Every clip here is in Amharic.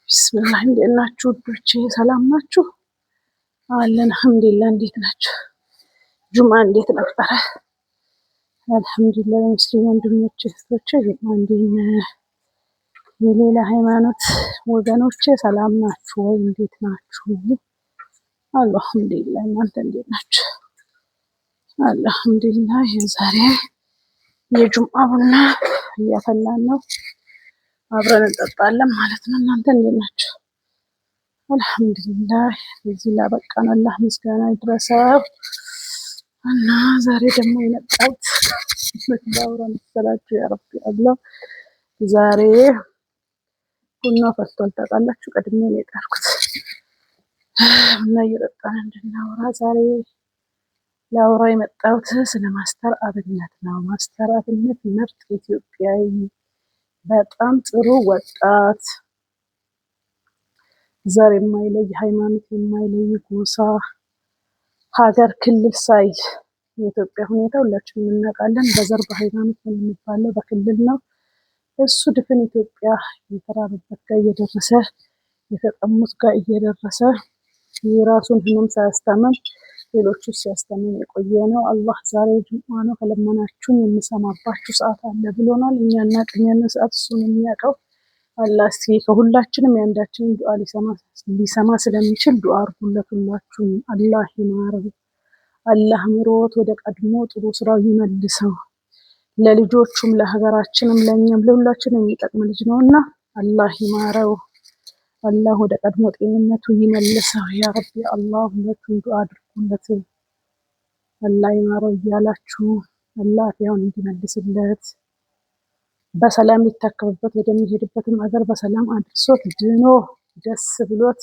ቢስሚላህ እንዴት ናችሁ ውዶቼ? ሰላም ናችሁ? አለን አልሐምዱሊላህ። እንዴት ናችሁ? ጁማ እንዴት ነበረ? አልሐምዱሊላህ። ሙስሊም ወንድሞቼ እህቶቼ ጁማ እንዴት ነው? የሌላ ሃይማኖት ወገኖቼ ሰላም ናችሁ ወይ? እንዴት ናችሁ? አልሐምዱሊላህ። እናንተ እንዴት ናችሁ? አልሐምዱሊላህ። ዛሬ የጁምዓ ቡና እያፈላን ነው፣ አብረን እንጠጣለን ማለት ነው። እናንተ እንዴት ናችሁ? አልሐምዱሊላህ። በዚህ ላበቃን አላህ ምስጋና ይድረሰው እና ዛሬ ደግሞ የመጣሁት ላውራ መሰላችሁ? ያ ረቢ አላህ ዛሬ ቡና ፈልቷል ታውቃላችሁ። ቀድሜ ነው የጠርኩት እና እየጠጣን እንድናወራ ዛሬ ላውራ የመጣሁት ስለ ማስተር አብነት ነው። ማስተር አብነት ምርጥ ኢትዮጵያዊ፣ በጣም ጥሩ ወጣት፣ ዘር የማይለይ ሃይማኖት የማይለይ ጎሳ፣ ሀገር፣ ክልል ሳይል የኢትዮጵያ ሁኔታ ሁላችንም እናውቃለን። በዘር በሃይማኖት ነው የምንባለው፣ በክልል ነው። እሱ ድፍን ኢትዮጵያ የተራበበት ጋር እየደረሰ የተጠሙት ጋር እየደረሰ የራሱን ህመም ሳያስታመም ሌሎቹ ሲያስታመም የቆየ ነው። አላህ ዛሬ ጁምዓ ነው፣ ከለመናችሁን የምሰማባችሁ ሰዓት አለ ብሎናል። እኛ እናቅም ሰዓት እሱን የሚያውቀው አላህ። እስኪ ከሁላችንም የአንዳችንን ዱዓ ሊሰማ ስለሚችል ዱዓ አድርጉለት ሁላችሁም። አላህ ይማረው፣ አላህ ምሮት ወደ ቀድሞ ጥሩ ስራው ይመልሰው። ለልጆቹም ለሀገራችንም ለእኛም ለሁላችንም የሚጠቅም ልጅ ነውና አላህ ይማረው፣ አላህ ወደ ቀድሞ ጤንነቱ ይመልሰው። ያ ረቢ አላህ ሁላችሁም ዱዓ አድርጉለት። አላህ ይማረው እያላችሁ አላህ ያውን እንዲመልስለት በሰላም ሊታከምበት ወደሚሄድበትም አገር በሰላም አድርሶት ድኖ ደስ ብሎት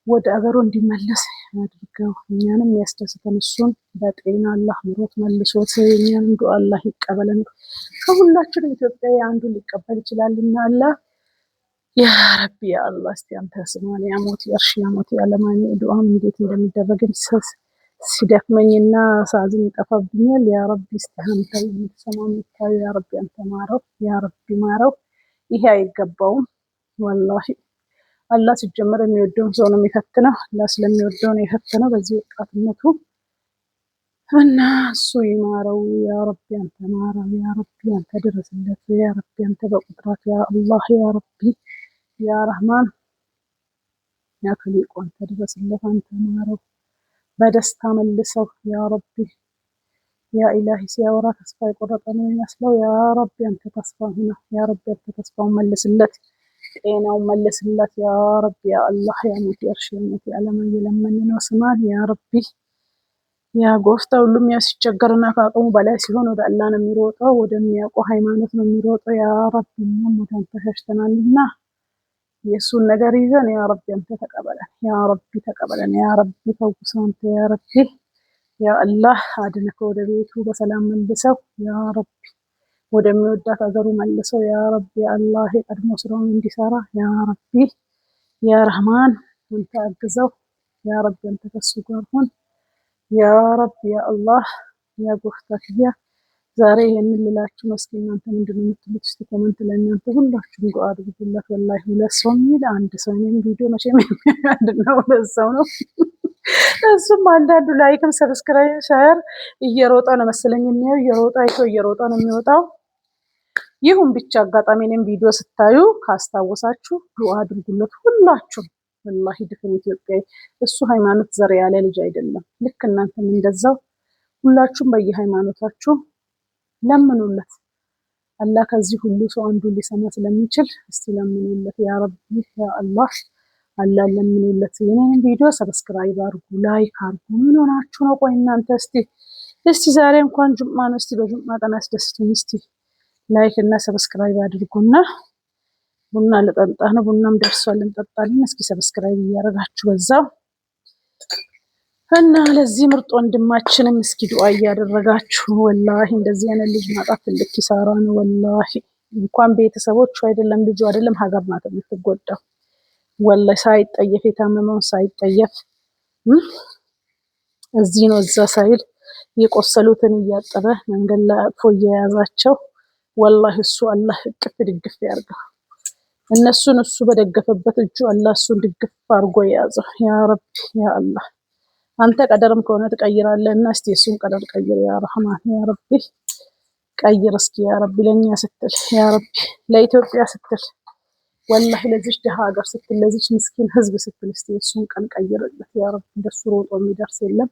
ወደ አገሩ እንዲመለስ ያድርገው። እኛንም ያስደስተን እሱን በጤና አላህ ምሮት መልሶት እኛንም ዱዓ አላህ ይቀበለን። ከሁላችንም ኢትዮጵያዊ አንዱን ሊቀበል ይችላልና አላህ ያ ረቢ ያ አላህ። እስቲ አንተ ስማን፣ ያ ሞት የእርሽ ያ ሞት ያለማኝ ዱዓም እንዴት እንደሚደረግም ሲደክመኝና ሳዝን ይጠፋብኛል። ያ ረቢ እስቲ አንተ የምትሰማው የምታዩ ያ ረቢ አንተ ማረው፣ ያ ረቢ ማረው። ይሄ አይገባውም ወላሂ። አላህ ሲጀመር የሚወደውን ሰው ነው የሚፈትነው። አላህ ስለሚወደው ነው የፈተነው በዚህ ወጣትነቱ እና እሱ ይማረው። ያ ረቢ አንተ ማረው፣ ያ ረቢ አንተ ድረስለት፣ ያ ረቢ አንተ በቁጥራት ያ አላህ፣ ያ ረቢ ያ ረህማን ያ ከሊቁ አንተ ድረስለት፣ አንተ ማረው፣ በደስታ መልሰው ያ ረቢ ያ ኢላሂ። ሲያወራ ተስፋ የቆረጠ ነው የሚመስለው። ያ ረቢ አንተ ተስፋ ሁና፣ ያ ረቢ አንተ ተስፋውን መልስለት፣ ጤናውን መልስለት። ያ ረቢ ያ አላህ ያ ሞት የእርሽ ያ ሞት የዓለማ እየለመን ነው ስማን ያ ረቢ ያ ጎፍታ። ሁሉም ያው ሲቸገርና ከአቅሙ በላይ ሲሆን ወደ አላህ ነው የሚሮጠው፣ ወደሚያውቀው ሃይማኖት ነው የሚሮጠው። ያ ረቢ እኛም ወደ አንተ ሸሽተናልና የእሱን ነገር ይዘን ያ ረቢ አንተ ተቀበለን፣ ያ ረቢ ተቀበለን፣ ያ ረቢ ፈውሰው አንተ ያ ረቢ ያ አላህ አድነከ፣ ወደ ቤቱ በሰላም መልሰው ያ ረቢ፣ ወደሚወዳት ሀገሩ መልሰው ያ ረቢ አላህ። የቀድሞ ስራውን እንዲሰራ ያ ረቢ ያ ረህማን አንተ አግዘው፣ ያ ረቢ አንተ ከሱ ጋር ሁን ያ ረቢ ያ አላህ ያ ጎፍታክያ። ዛሬ ይሄንን ልላችሁ ነው። እስኪ እናንተ ምንድነው የምትሉት? እስቲ ኮሜንት ላይ እናንተ ሁላችሁም ዱዓ አድርጉለት። ወላሂ ሁለት ሰው የሚል አንድ ሰው እኔም ቪዲዮ መቼም የሚያድነው ሁለት ሰው ነው። እሱም አንዳንዱ ላይክም ሰብስክራይብ ሸር እየሮጠ ነው መሰለኝ የሚያዩ፣ እየሮጠ አይቶ እየሮጠ ነው የሚወጣው። ይሁን ብቻ አጋጣሚ እኔም ቪዲዮ ስታዩ ካስታወሳችሁ ዱዓ አድርጉለት ሁላችሁም። ወላሂ ድፍን ኢትዮጵያዊ እሱ ሃይማኖት ዘር ያለ ልጅ አይደለም። ልክ እናንተም እንደዛው ሁላችሁም በየሃይማኖታችሁ ለምኑለት። አላህ ከዚህ ሁሉ ሰው አንዱ ሊሰማ ስለሚችል እስቲ ለምኑለት ያ ረቢ ያ አላህ። አላህ ለምኑለት። የኔን ቪዲዮ ሰብስክራይብ አድርጉ፣ ላይክ አድርጉ። ምን ሆናችሁ ነው? ቆይ እናንተ እስቲ ዛሬ እንኳን ጁምዓ ነው። እስቲ በጁምዓ ቀን አስደስቱኝ። እስቲ ላይክ እና ሰብስክራይብ አድርጉና ቡና ልጠጣ ነው። ቡናም ደርሷል እንጠጣለን። እስኪ ሰብስክራይብ እያደረጋችሁ በዛው እና ለዚህ ምርጥ ወንድማችንም እስኪ ዱዓ እያደረጋችሁ። ወላሂ እንደዚህ አይነት ልጅ ማጣት ትልቅ ኪሳራ ነው ወላሂ። እንኳን ቤተሰቦቹ አይደለም ልጁ አይደለም ሀገር ናት የምትጎዳው ወላሂ። ሳይጠየፍ የታመመውን ሳይጠየፍ እዚህ ነው እዛ ሳይል የቆሰሉትን እያጠበ መንገድ ላይ አቅፎ እየያዛቸው ወላሂ እሱ አላህ እቅፍ ድግፍ ያርገው። እነሱን እሱ በደገፈበት እጁ አላህ እሱን ድግፍ አድርጎ የያዘው። ያ ረቢ ያ አላህ አንተ ቀደርም ከሆነ ትቀይራለህና እስቲ እሱን ቀደር ቀይር ያ ረህማን ያ ረቢ ቀይር እስኪ ያ ረቢ ለኛ ስትል ያ ረቢ ለኢትዮጵያ ስትል ወላሂ ለዚች ደሃ ሀገር ስትል ለዚች ምስኪን ህዝብ ስትል እስቲ እሱን ቀን ቀይርለት ያ ረቢ። እንደሱ ሮጦ የሚደርስ የለም።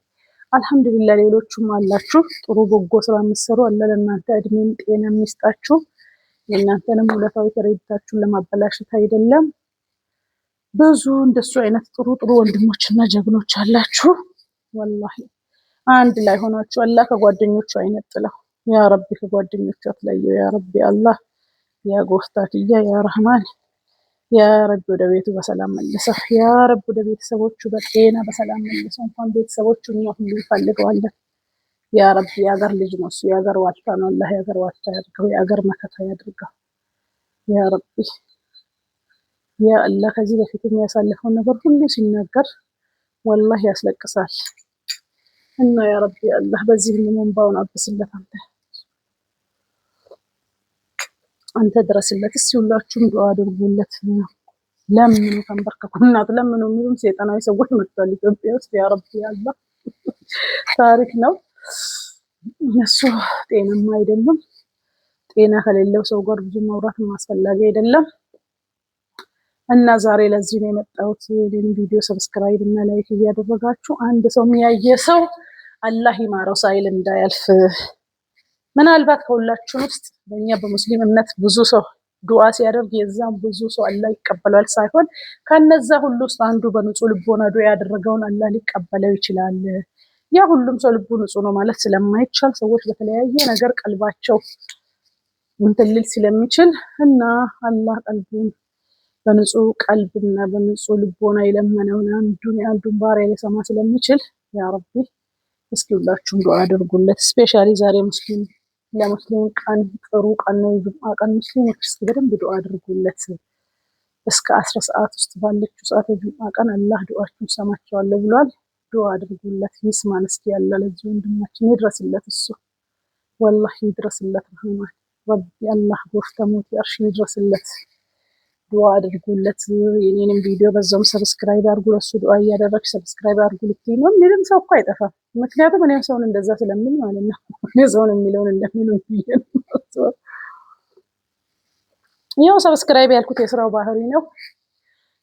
አልሐምዱሊላህ ሌሎቹም አላችሁ ጥሩ በጎ ስራ የምትሰሩ አለ ለእናንተ እድሜም ጤና የሚስጣችሁ። የእናንተንም ውለታዊ ተረድታችሁን ለማበላሸት አይደለም። ብዙ እንደሱ አይነት ጥሩ ጥሩ ወንድሞችና ጀግኖች አላችሁ። ወላሂ አንድ ላይ ሆናችሁ አላህ ከጓደኞቹ አይነጥለው ያ ረቢ ከጓደኞቹ አትለየው ያ ረቢ አላህ ያ ጎፍታክያ ያ ረህማን ያ ረቢ ወደ ቤቱ በሰላም መልሰው ያ ረቢ ወደ ቤተሰቦቹ በጤና በሰላም መልሰው። እንኳን ቤተሰቦቹ እኛ ሁሉ እንፈልገዋለን ያ ረቢ። የሀገር ልጅ ነው እሱ የሀገር ዋልታ ነው። አላህ የሀገር ዋልታ ያድርገው የሀገር መከታ ያድርገው ያ ረቢ ያ አላህ። ከዚህ በፊት የሚያሳልፈው ነገር ሁሉ ሲናገር ወላሂ ያስለቅሳል እና ያ ረቢ አላህ በዚህ ሁሉ እንባውን አብስለት አንተ ድረስለት። እስቲ ሁላችሁም ዱዓ አድርጉለት። ለምኑ ተንበርከኩና ለምኑ የሚሉም ሰይጣናዊ ሰዎች መጥተዋል ኢትዮጵያ ውስጥ ያ ረቢ አላህ ታሪክ ነው። እነሱ ጤናማ አይደሉም። ጤና ከሌለው ሰው ጋር ብዙ ማውራት አስፈላጊ አይደለም። እና ዛሬ ለዚህ ነው የመጣሁት። ይሄን ቪዲዮ ሰብስክራይብ እና ላይክ እያደረጋችሁ አንድ ሰው የሚያየ ሰው አላህ ይማረው ሳይል እንዳያልፍ። ምናልባት ከሁላችን ውስጥ በእኛ በሙስሊም እምነት ብዙ ሰው ዱዓ ሲያደርግ የዛም ብዙ ሰው አላህ ይቀበላል ሳይሆን ከነዛ ሁሉ ውስጥ አንዱ በንጹህ ልቦና ዱዓ ያደረገውን አላህ ሊቀበለው ይችላል። ያ ሁሉም ሰው ልቡ ንጹህ ነው ማለት ስለማይቻል ሰዎች በተለያየ ነገር ቀልባቸው እንትን ሊል ስለሚችል እና አላህ ቀልቡን በንጹህ ቀልብና በንጹህ ልቦና የለመነውን አንዱን ባሪያ ሊሰማ ስለሚችል ያ ረቢ እስኪ ሁላችሁም ዱዓ አድርጉለት። ስፔሻሊ ዛሬ ለሙስሊም ቀን ጥሩ ቀን ነው። ጁምዓ ቀን ሙስሊሞች እስኪ በደንብ ዱዓ አድርጉለት። እስከ 10 ሰዓት ውስጥ ባለችው ሰዓት የጁምዓ ቀን አላህ ዱዓችሁን ሰማቸዋለሁ ብሏል። ዱዓ አድርጉለት ይስማን እስኪ ያለ ለዚህ ወንድማችን ይድረስለት። እሱ ወላሂ ይድረስለት። ረህማን ረቢ አላህ ጎፍተሞት ያርሽ ይድረስለት። ዱዓ አድርጉለት። የኔንም ቪዲዮ በዛውም ሰብስክራይብ አድርጉ። ለሱ ዱዓ እያደረግሽ ሰብስክራይብ አድርጉ ልትይ ነው የሚልም ሰው እኮ አይጠፋም። ምክንያቱም እኔም ሰውን እንደዛ ስለምል ማለት ነው። እኔ ሰውን የሚለውን እንደሚሉ ያው ሰብስክራይብ ያልኩት የስራው ባህሪ ነው።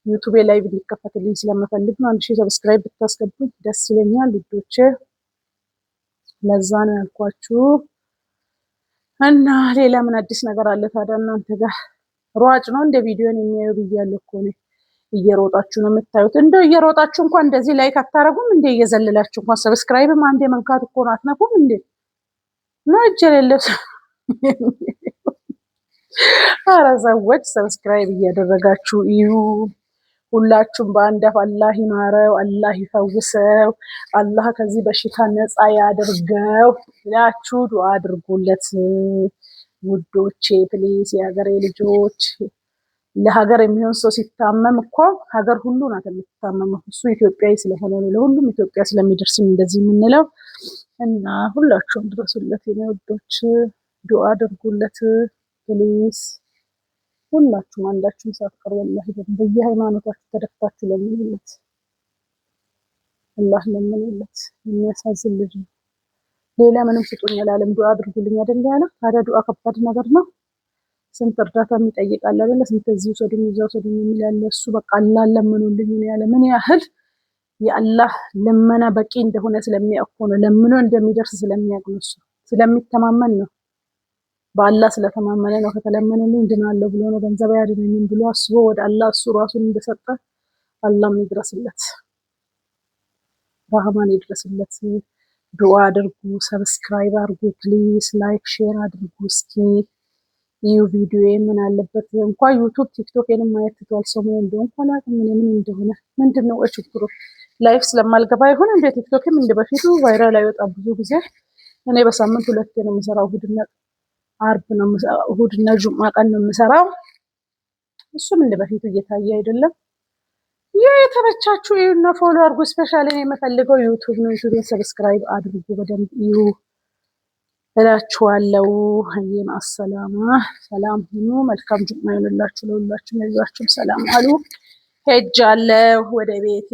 ዩቲዩብ ላይቭ እንዲከፈትልኝ ስለምፈልግ ነው። 1000 ሰብስክራይብ ብታስገቡኝ ደስ ይለኛል ልጆቼ። ለዛ ነው ያልኳችሁ። እና ሌላ ምን አዲስ ነገር አለ ታዲያ እናንተ ጋር? ሯጭ ነው እንደ ቪዲዮን የሚያዩ ብያለሁ እኮ ነው። እየሮጣችሁ ነው የምታዩት። እንደው እየሮጣችሁ እንኳን እንደዚህ ላይክ አታረጉም እንዴ? እየዘለላችሁ እንኳን ሰብስክራይብም አንዴ መንካት እኮ ነው። አትነኩም እንዴ? ነው እጅ የሌለው ኧረ ሰዎች ሰብስክራይብ እያደረጋችሁ እዩ። ሁላችሁም በአንድ አፍ አላህ ይማረው፣ አላህ ይፈውሰው፣ አላህ ከዚህ በሽታ ነፃ ያድርገው ብላችሁ ዱዓ አድርጉለት ውዶቼ ፕሊስ። የሀገሬ ልጆች ለሀገር የሚሆን ሰው ሲታመም እኮ ሀገር ሁሉ ናት የምትታመመው። እሱ ኢትዮጵያዊ ስለሆነ ነው ለሁሉም ኢትዮጵያ ስለሚደርስም እንደዚህ የምንለው እና ሁላችሁም ድረሱለት የኔ ውዶች፣ ዱዓ አድርጉለት ፕሊስ። ሁላችሁም አንዳችሁም ሳትቀሩ ወላሂ በየሃይማኖታችሁ ተደፍታችሁ ለምኑለት፣ አላህ ለምኑለት። የሚያሳዝን ልጅ ነው። ሌላ ምንም ስጡኝ አላለም። ዱዓ አድርጉልኝ አይደል ያለ። ታዲያ ዱዓ ከባድ ነገር ነው። ስንት እርዳታ የሚጠይቃል አይደለ? ስንት እዚህ ወሰዱኝ እዛ ወሰዱኝ የሚል ያለ። እሱ በቃ አላህ ለምኑልኝ ነው ያለ። ምን ያህል የአላህ ልመና በቂ እንደሆነ ስለሚያውቅ ነው። ለምኖ እንደሚደርስ ስለሚያውቅ ነው። እሱ ስለሚተማመን ነው። በአላህ ስለተማመነ ነው። ከተለመነልኝ ድናለሁ ብሎ ነው። ገንዘብ ያድነኝም ብሎ አስቦ ወደ አላህ እሱ ራሱን እንደሰጠ አላህም ይድረስለት፣ ረህማን ይድረስለት። ዱዓ አድርጉ፣ ሰብስክራይብ አድርጉ ፕሊስ፣ ላይክ ሼር አድርጉ። እስኪ ይሁ ቪዲዮ ምን አለበት እንኳን ዩቲዩብ ቲክቶክንም ማየት ትቷል። ሰው ምን እንደሆነ እንኳን አላውቅም ምን እንደሆነ። ምንድነው ችግሩ? ላይፍ ስለማልገባ ይሁን እንደ ቲክቶክም እንደ በፊቱ ቫይራል አይወጣም። ብዙ ጊዜ እኔ በሳምንት 2 ነው የምሰራው። አርብ ነው እሁድና ጁምዓ ቀን ነው የምሰራው። እሱም እንደ በፊቱ እየታየ አይደለም። የተመቻችሁ ይሁንና ፎሎ አድርጉ። ስፔሻሊ የምፈልገው ዩቲዩብ ነው። ዩቲዩብ ሰብስክራይብ አድርጉ በደንብ እዩ። እላችኋለሁ። ሀይን አሰላማ ሰላም ሁኑ። መልካም ጁማ ይሁንላችሁ ለሁላችሁም። ይዛችሁም ሰላም አሉ። ሄጃለሁ ወደ ቤቴ።